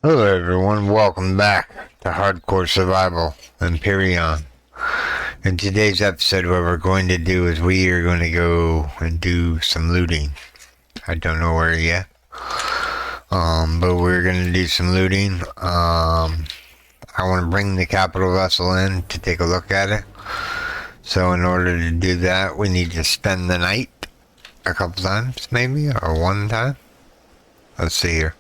Hello everyone, welcome back to Hardcore Survival Empyrion. In today's episode, what we're going to do is we are going to go and do some looting. I don't know where yet, but we're going to do some looting. I want to bring the capital vessel in to take a look at it. So in order to do that, we need to spend the night a couple times, maybe, or one time. Let's see here.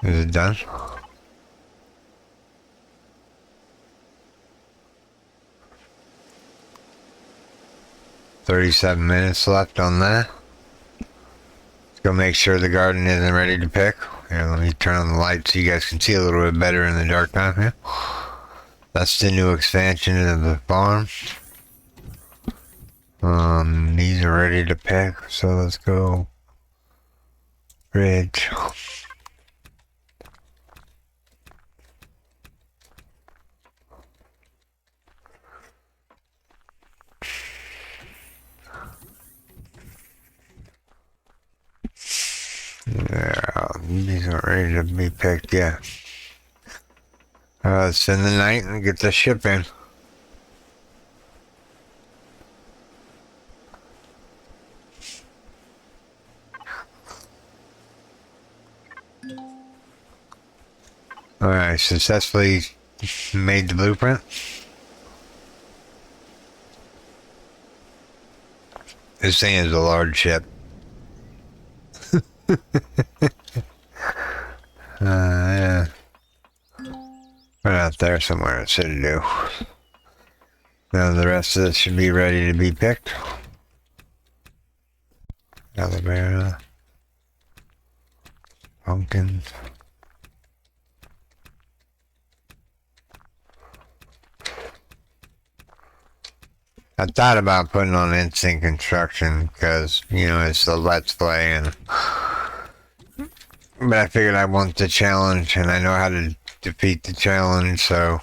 Is it done? 37 minutes left on that. Let's go make sure the garden isn't ready to pick. Here, let me turn on the light so you guys can see a little bit better in the dark time here. That's the new expansion of the farm. These are ready to pick, so let's go ridge. Yeah, these aren't ready to be picked yet. Let's send the night and get the ship in. Alright, successfully made the blueprint. This thing is a large ship. Yeah. Right out there somewhere, it should do. Now the rest of this should be ready to be picked. Aloe vera. Pumpkins. I thought about putting on instant construction because, you know, it's the let's play, and but I figured I want the challenge and I know how to defeat the challenge, so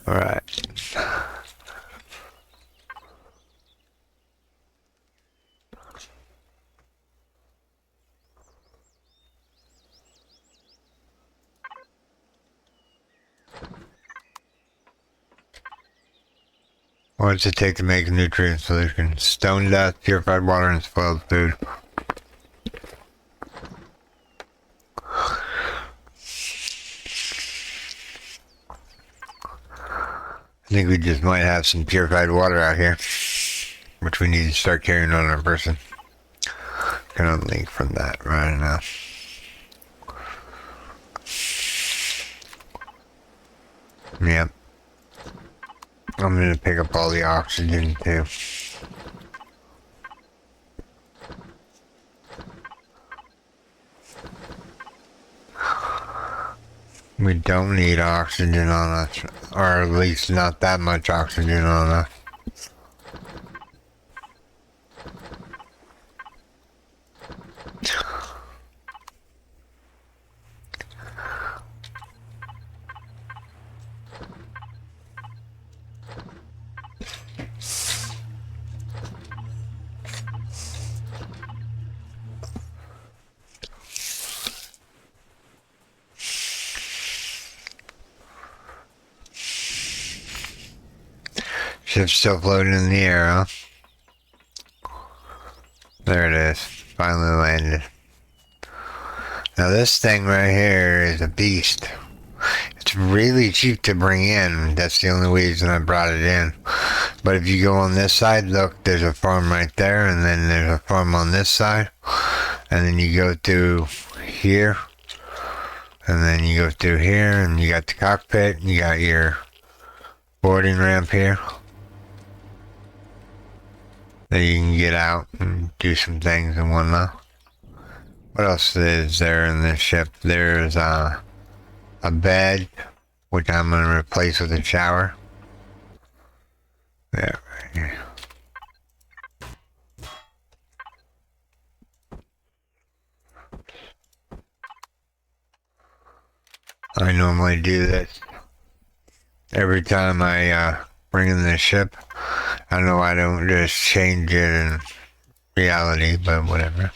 alright. What does it take to make a nutrient solution? Stone dust, purified water, and spoiled food. I think we just might have some purified water out here, which we need to start carrying on our person. Gonna link from that right now. Yep. I'm gonna pick up all the oxygen too. We don't need oxygen on us, or at least not that much oxygen on us. Ship's still floating in the air, huh? There it is. Finally landed. Now this thing right here is a beast. It's really cheap to bring in. That's the only reason I brought it in. But if you go on this side, look, there's a farm right there, and then there's a farm on this side. And then you go through here. And then you go through here, and you got the cockpit, and you got your boarding ramp here. That you can get out and do some things and whatnot. What else is there in this ship? There's a bed, which I'm going to replace with a shower. There, right here. I normally do this every time I bring in the ship. I don't know why I don't just change it in reality, but whatever.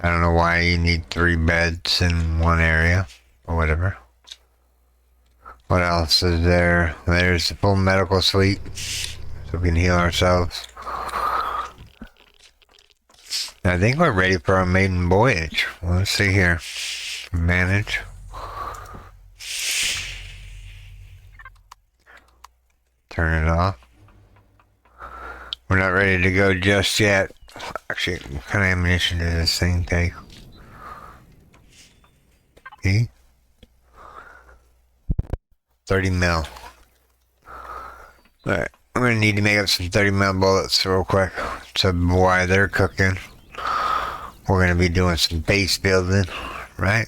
I don't know why you need 3 beds in one area, or whatever. What else is there? There's the full medical suite, so we can heal ourselves. I think we're ready for our maiden voyage. Well, let's see here. Manage. Turn it off. We're not ready to go just yet. Actually, what kind of ammunition does this thing take? E? 30 mil. Alright, I'm gonna need to make up some 30 mil bullets real quick. So while they're cooking, we're gonna be doing some base building, right?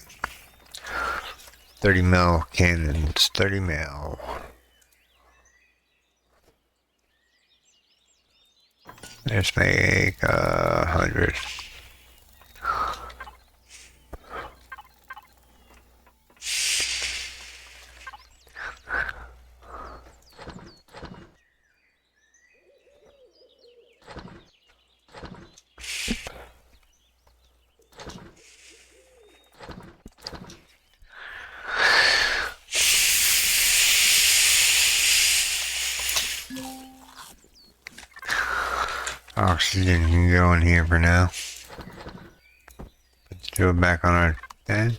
30 mil cannons, 30 mil. Let's make 100. Oxygen can go in here for now. Let's do it back on our head.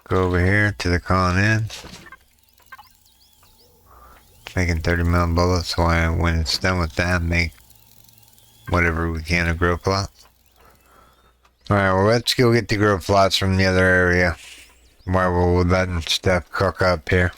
Go over here to the con end. Making 30 mil bullets, so when it's done with that, make whatever we can of grow plots. Alright, well, let's go get the grow plots from the other area while we're letting stuff cook up here.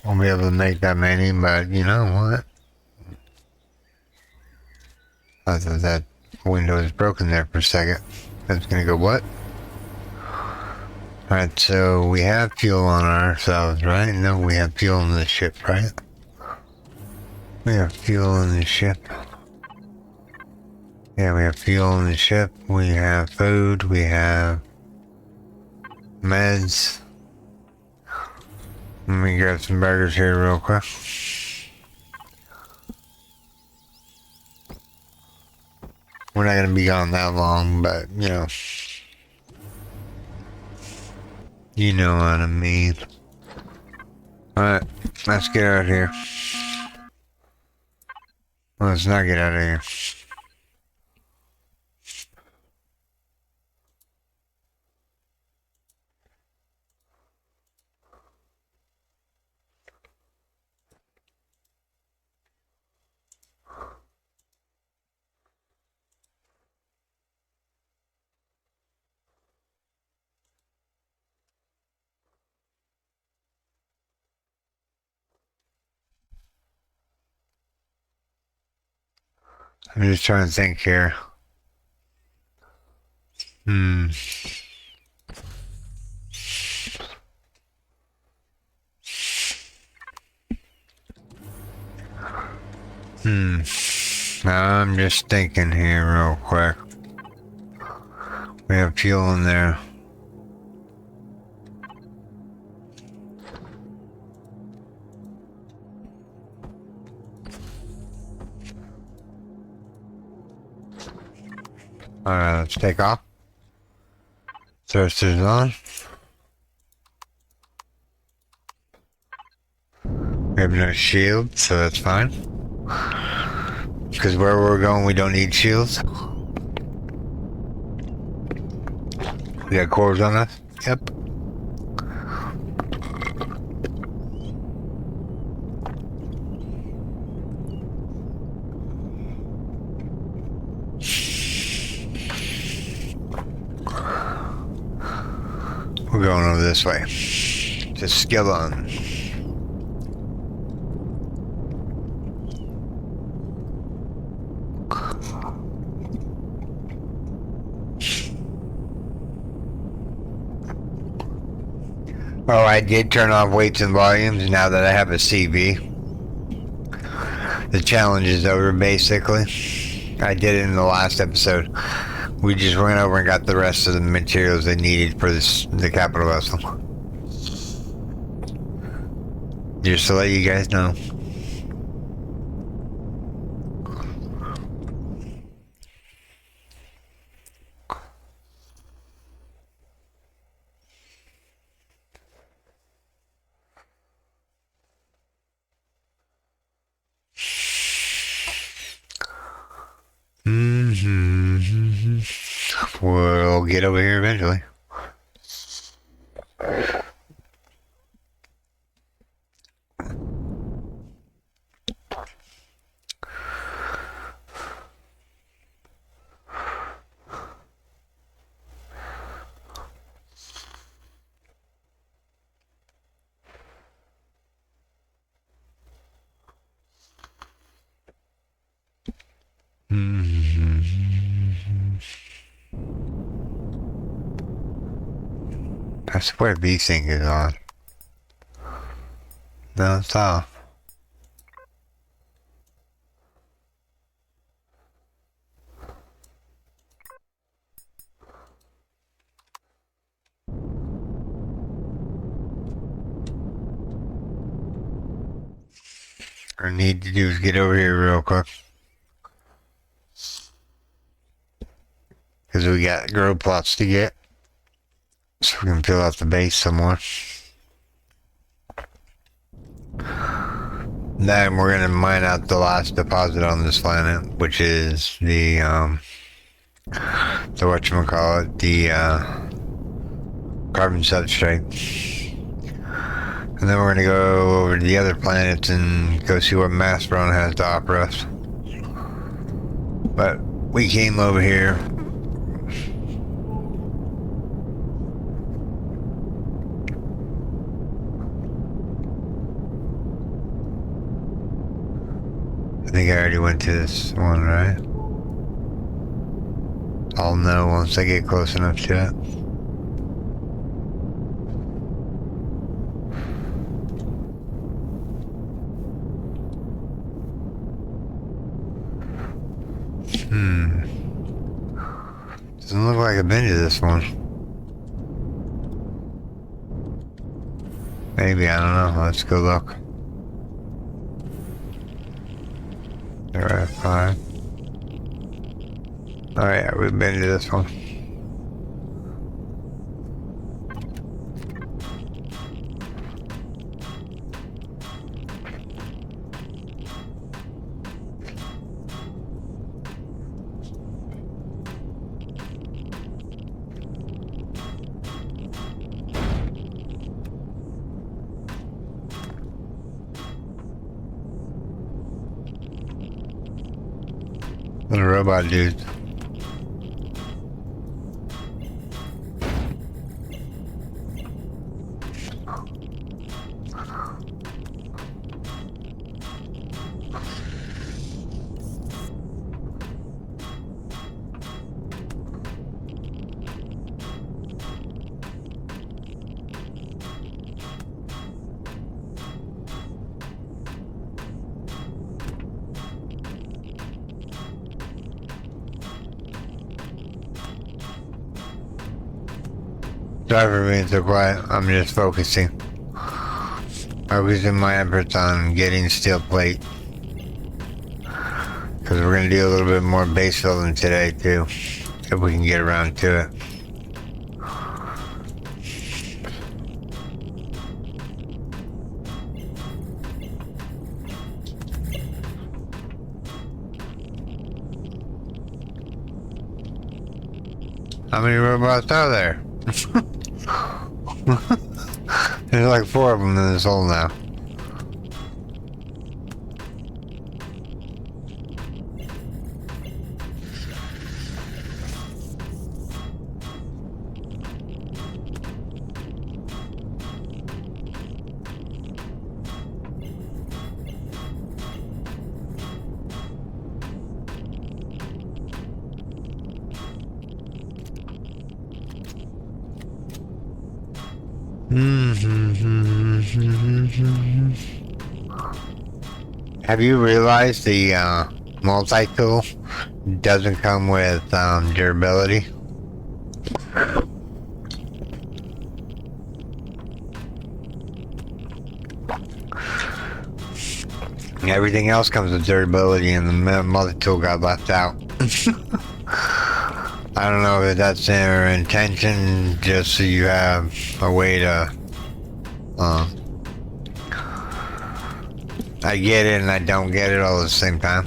Won't be able to make that many, but you know what? I thought that window was broken there for a second. I was gonna go, what? Alright, so we have fuel on ourselves, right? No, we have fuel in the ship, right? We have fuel in the ship. Yeah, we have fuel in the ship. We have food. We have meds. Let me grab some burgers here real quick. We're not gonna be gone that long, but you know. You know what I mean. Alright, let's get out of here. Well, let's not get out of here. I'm just trying to think here. I'm just thinking here real quick. We have fuel in there. Alright, let's take off. Thrusters on. We have no shield, so that's fine. Because where we're going, we don't need shields. We got cores on us? Yep. We're going over this way. To Skillon. Oh, I did turn off weights and volumes now that I have a CV. The challenge is over, basically. I did it in the last episode. We just went over and got the rest of the materials they needed for the capital vessel. Just to let you guys know. We'll get over here eventually. I swear V-Sync is on. No, it's off. What I need to do is get over here real quick. Because we got grow plots to get. So we can fill out the base some more. Then we're going to mine out the last deposit on this planet, which is the whatchamacallit, the carbon substrate. And then we're going to go over to the other planets and go see what Mastron has to offer us. But we came over here. I think I already went to this one, right? I'll know once I get close enough to it. Doesn't look like I've been to this one. Maybe, I don't know. Let's go look. There are 5. Oh yeah, we've been to this one. Little robot dude. Sorry for being so quiet. I'm just focusing. Focusing my efforts on getting steel plate. Because we're going to do a little bit more base building today too. If we can get around to it. How many robots are there? There's like 4 of them in this hole now. Have you realized the multi-tool doesn't come with durability? Everything else comes with durability, and the multi-tool got left out. I don't know if that's their intention, just so you have a way to... I get it and I don't get it all at the same time.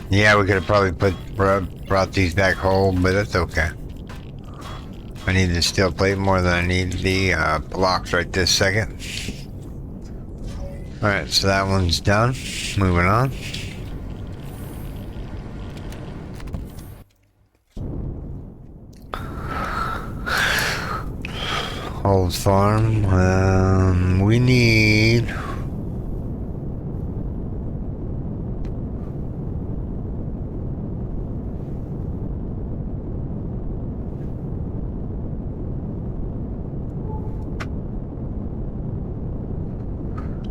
Yeah, we could have probably brought these back whole, but that's okay. I need the steel plate more than I need the blocks right this second. Alright, so that one's done. Moving on. Old farm. We need...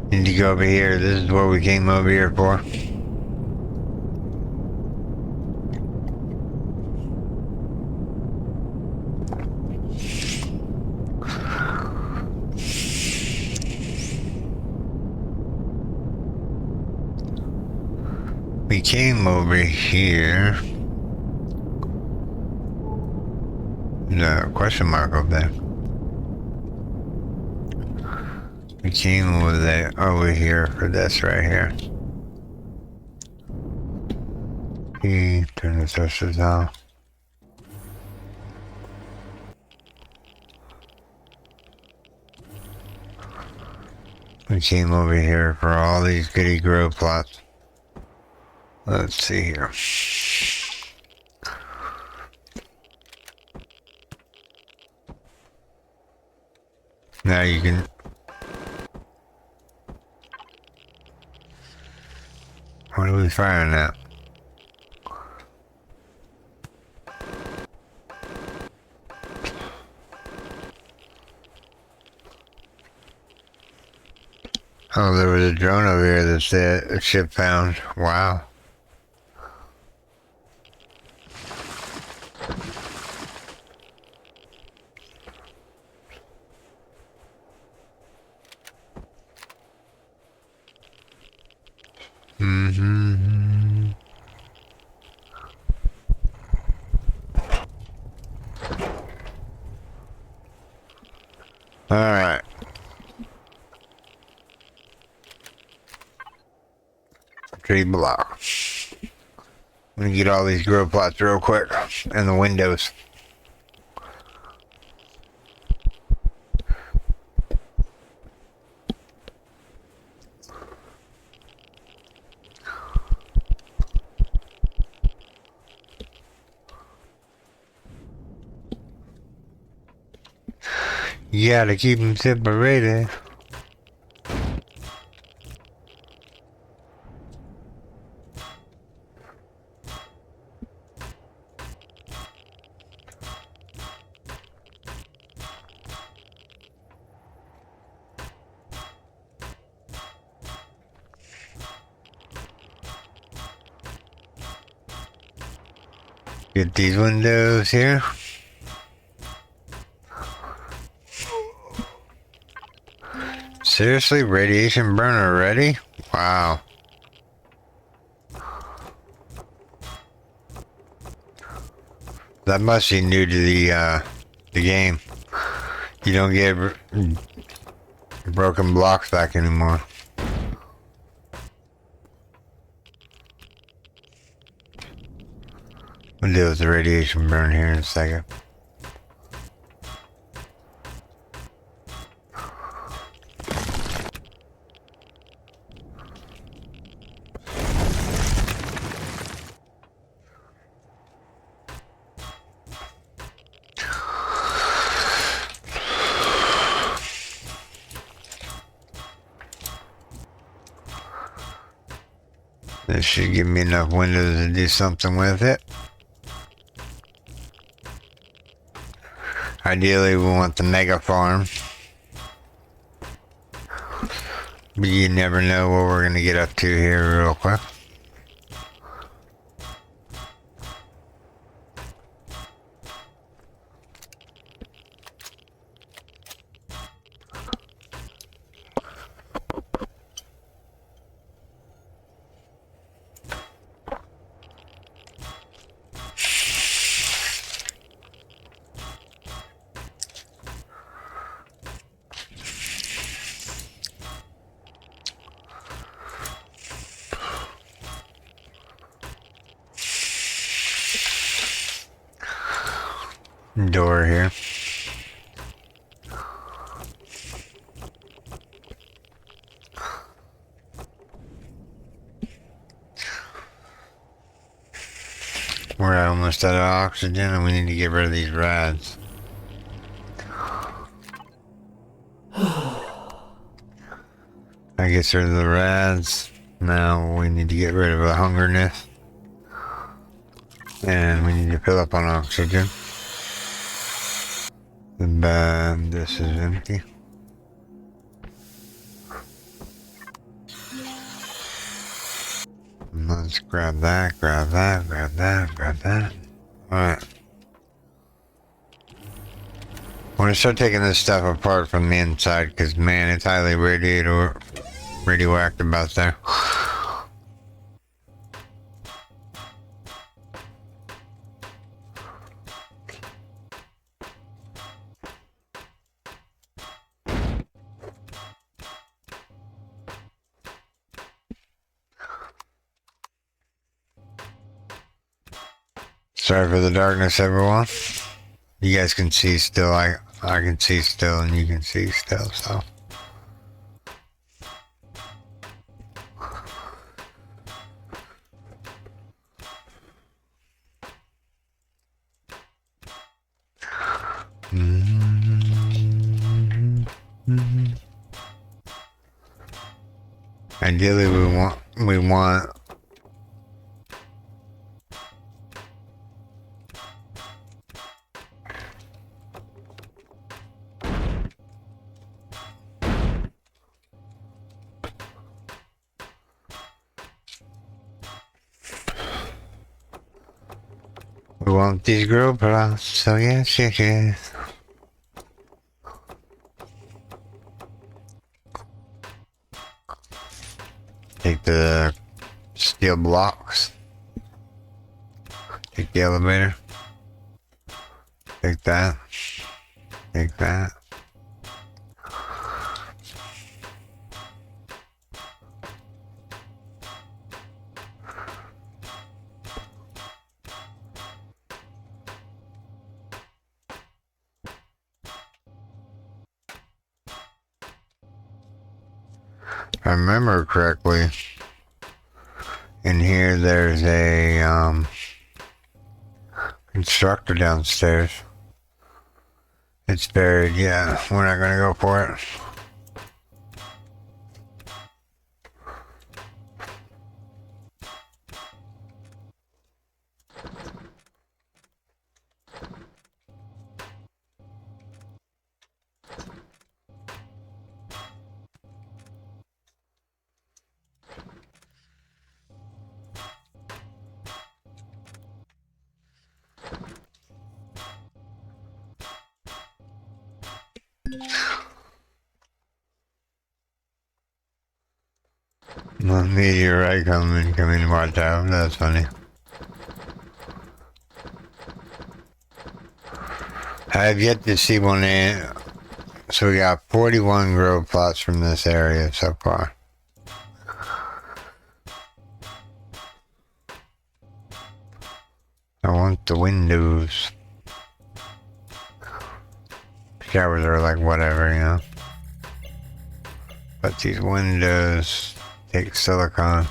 Need to go over here. This is what we came over here for. We came over here. The question mark over there. We came over here for this right here. Turn the thrusters off. We came over here for all these goody grow plots. Let's see here. Now you can... What are we firing at? Oh, there was a drone over here that said a ship found. Wow. Alright. Tree block. I'm gonna get all these grow plots real quick. And the windows. You gotta keep them separated. Get these windows here. Seriously, radiation burn already? Wow. That must be new to the game. You don't get broken blocks back anymore. We'll deal with the radiation burn here in a second. This should give me enough windows to do something with it. Ideally, we want the mega farm. But you never know what we're gonna get up to here real quick. Door here. We're almost out of oxygen and we need to get rid of these rads. I get rid of the rads. Now we need to get rid of the hungerness. And we need to fill up on oxygen. And this is empty. Let's grab that, grab that, grab that, grab that. Alright. I'm gonna start taking this stuff apart from the inside because, man, it's highly radioactive out there. Sorry for the darkness, everyone. You guys can see still, I can see still, and you can see still, so. Ideally, we want these grow plots, so yes. Take the steel blocks. Take the elevator. Take that. Take that. If I remember correctly, in here there's a constructor downstairs. It's buried, yeah. We're not gonna go for it. Meteorite coming, watch out. That's funny. I have yet to see one in. So we got 41 grow plots from this area so far. I want the windows. Showers are like whatever, you know. But these windows take silicon.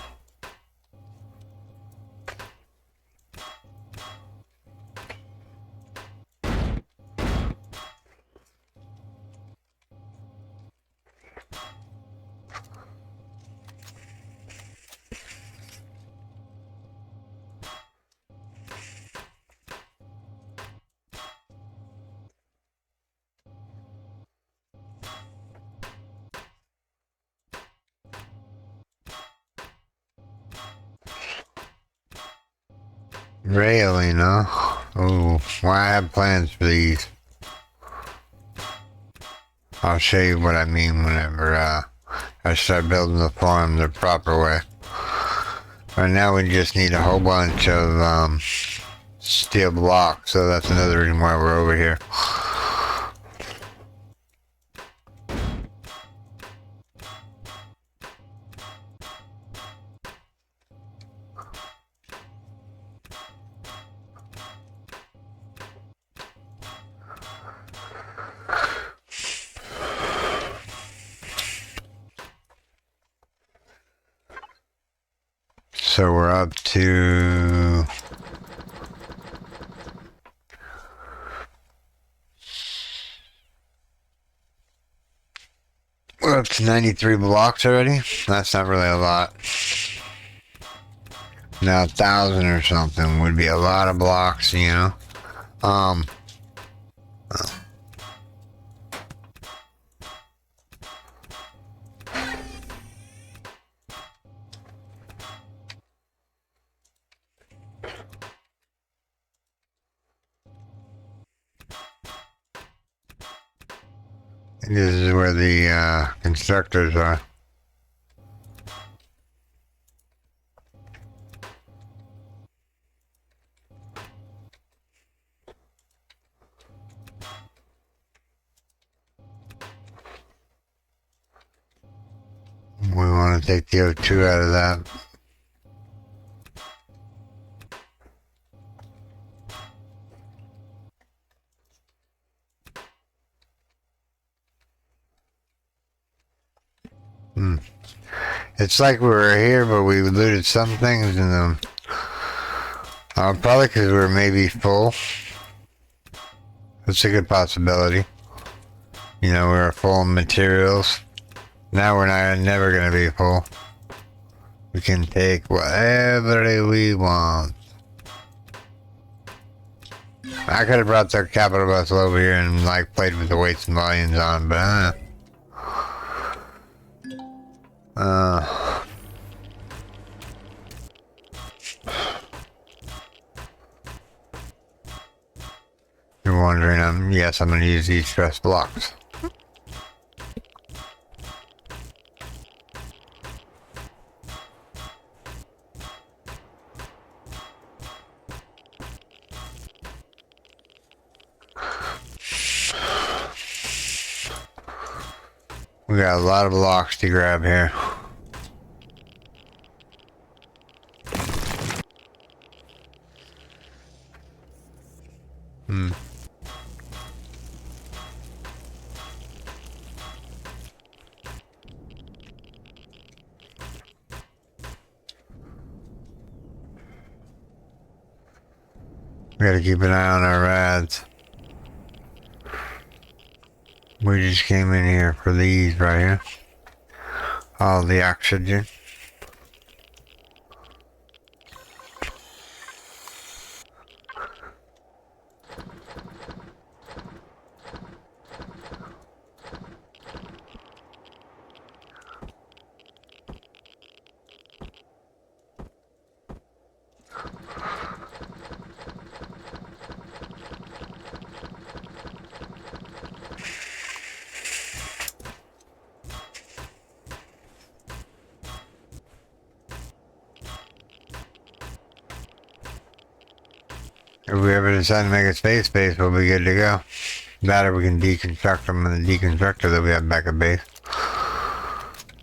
Really, no? Oh, well, I have plans for these. I'll show you what I mean whenever I start building the farm the proper way. Right now we just need a whole bunch of steel blocks, so that's another reason why we're over here. So we're up to... We're up to 93 blocks already. That's not really a lot. Now 1,000 or something would be a lot of blocks, you know. This is where the constructors are. We want to take the O2 out of that. It's like we were here, but we looted some things in them. Probably because we're maybe full. That's a good possibility. You know, we're full of materials. Now we're never going to be full. We can take whatever we want. I could have brought the capital bus over here and like played with the weights and volumes on, but you're wondering, yes, I'm going to use these stress blocks. We got a lot of blocks to grab here. We gotta keep an eye on our rads. We just came in here for these right here. All the oxygen. If we ever decide to make a space base, we'll be good to go. That or we can deconstruct them in the deconstructor that we have back at base.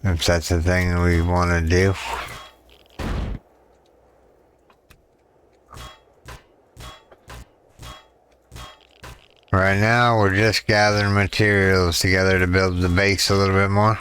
If that's the thing we want to do. Right now, we're just gathering materials together to build the base a little bit more.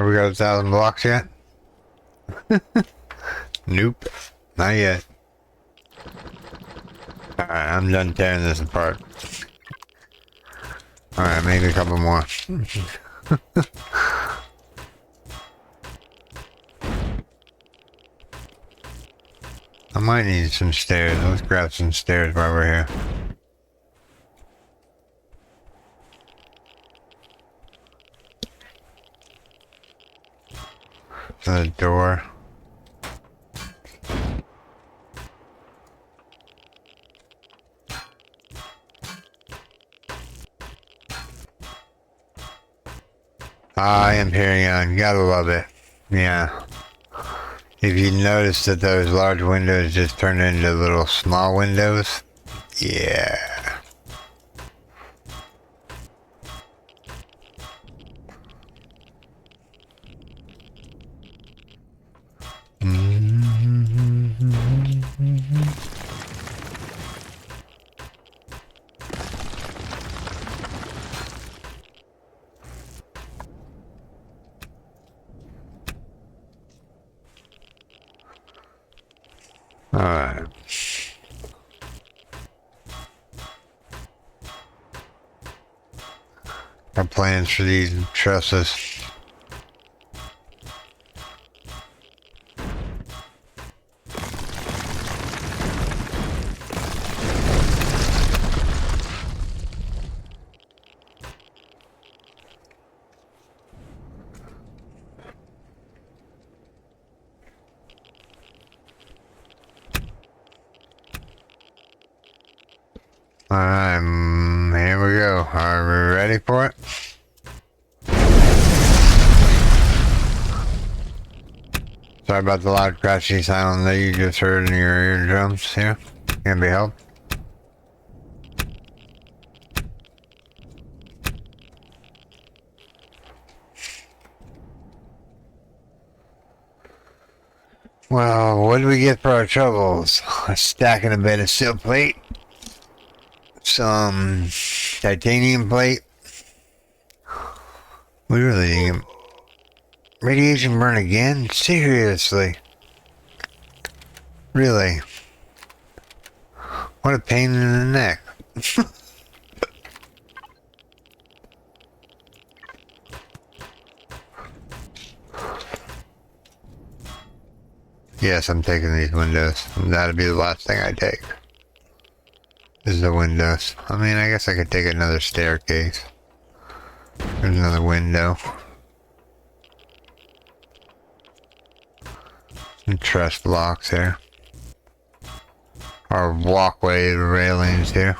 Have we got 1,000 blocks yet? Nope. Not yet. Alright, I'm done tearing this apart. Alright, maybe a couple more. I might need some stairs. Let's grab some stairs while we're here. The door. Ah, Empyrion, gotta love it. Yeah. If you notice that those large windows just turn into little small windows, yeah. Alright. Got plans for these trusses. Alright, here we go. Are we ready for it? Sorry about the loud crashy sound that you just heard in your eardrums here. Can be helped. Well, what do we get for our troubles? A stack and a bit of steel plate. Some titanium plate. We really need radiation burn again? Seriously? Really? What a pain in the neck. Yes, I'm taking these windows. That'll be the last thing I take. Is the windows. I mean, I guess I could take another staircase. There's another window. Some truss blocks here. Our walkway railings here.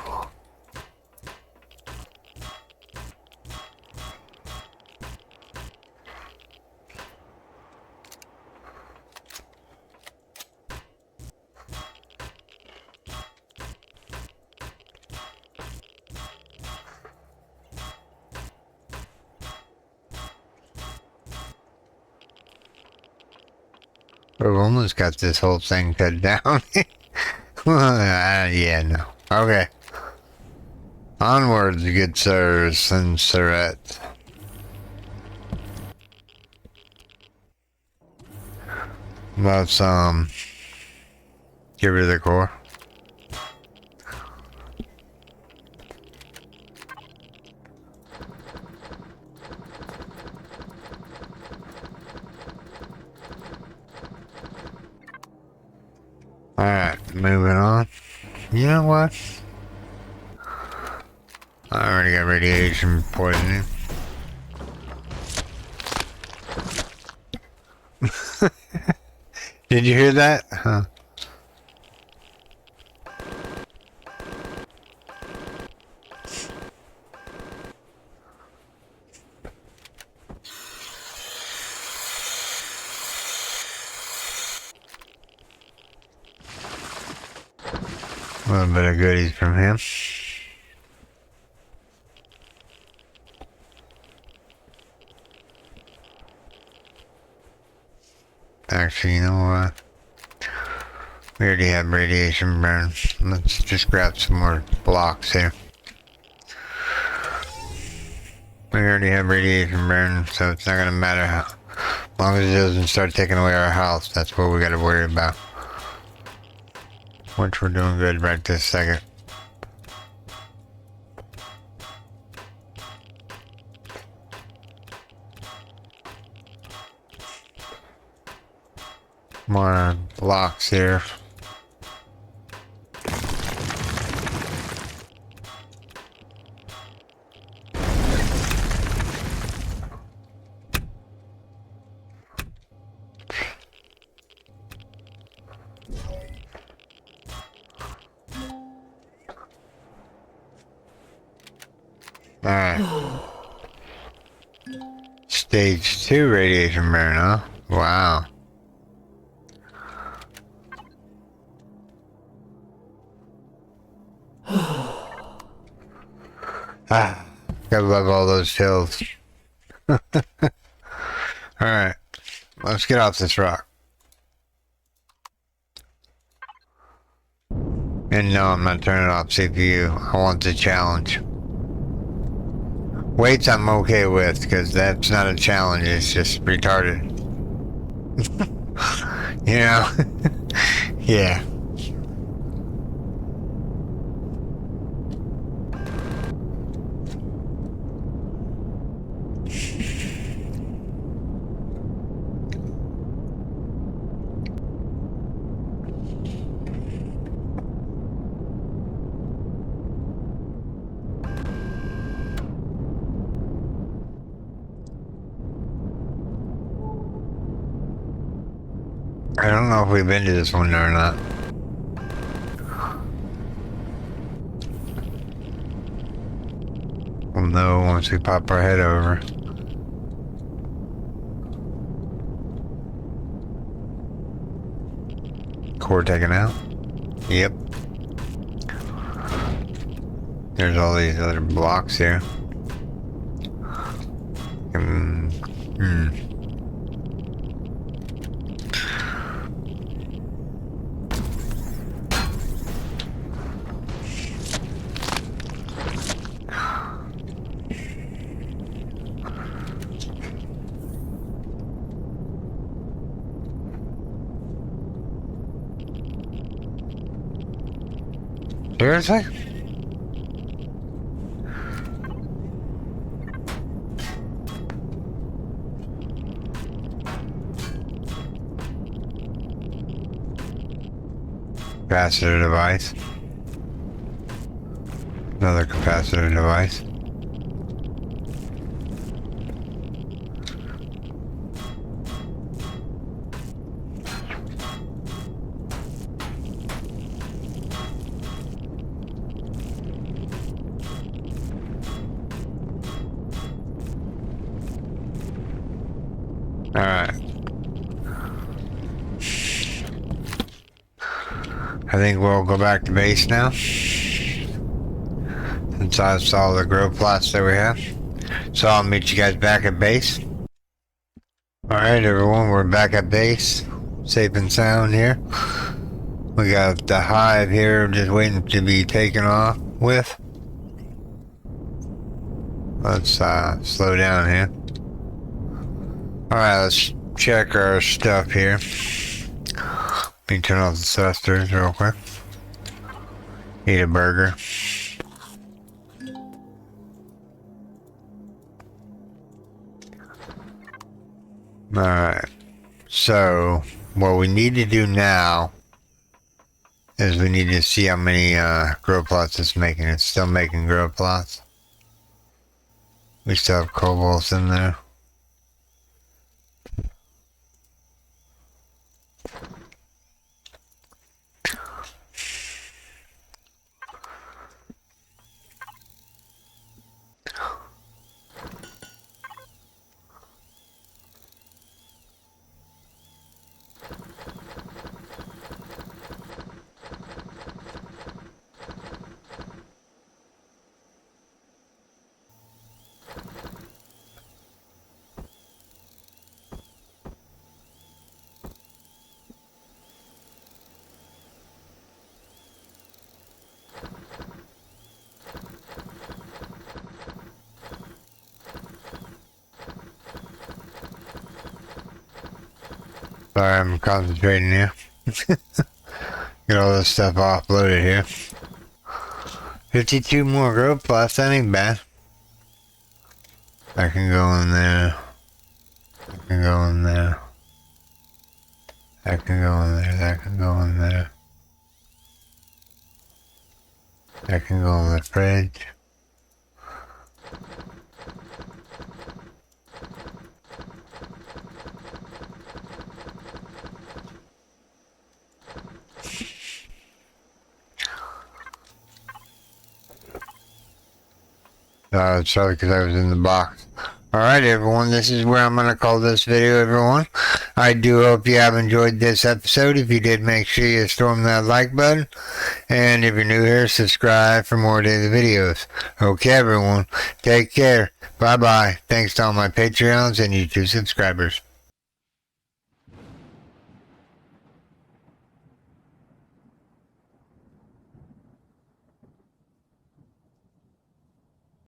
We've almost got this whole thing cut down. Yeah, no. Okay. Onwards, good sirs and sirettes. Let's, get rid of the core. Alright, moving on. You know what? I already got radiation poisoning. Did you hear that? Huh. A little bit of goodies from him. Actually, you know what? We already have radiation burn. Let's just grab some more blocks here. We already have radiation burn, so it's not gonna matter long as it doesn't start taking away our health, that's what we gotta worry about. Which we're doing good right this second. More blocks here. Alright. Stage 2 radiation burn, huh? Wow. Ah, gotta love all those hills. Alright, let's get off this rock. And no, I'm not turning off CPU. I want the challenge. Weights I'm okay with, because that's not a challenge, it's just retarded. You know? Yeah. I don't know if we've been to this one or not. We'll know once we pop our head over. Core taken out. Yep. There's all these other blocks here. Seriously? Capacitor device. Another capacitor device. Alright. I think we'll go back to base now. Since I saw the grow plots that we have. So I'll meet you guys back at base. Alright everyone, we're back at base. Safe and sound here. We got the hive here just waiting to be taken off with. Let's slow down here. Alright, let's check our stuff here. Let me turn off the thrusters real quick. Eat a burger. Alright, so what we need to do now is we need to see how many grow plots it's making. It's still making grow plots. We still have kobolds in there. Sorry, I'm concentrating here. Get all this stuff offloaded here. 52 more growth plus, that ain't bad. I can go in there. I can go in there. I can go in there. That can go in there. That can go in the fridge. Sorry, because I was in the box. Alright, everyone, this is where I'm going to call this video, everyone. I do hope you have enjoyed this episode. If you did, make sure you storm that like button. And if you're new here, subscribe for more daily videos. Okay, everyone, take care. Bye-bye. Thanks to all my Patreons and YouTube subscribers.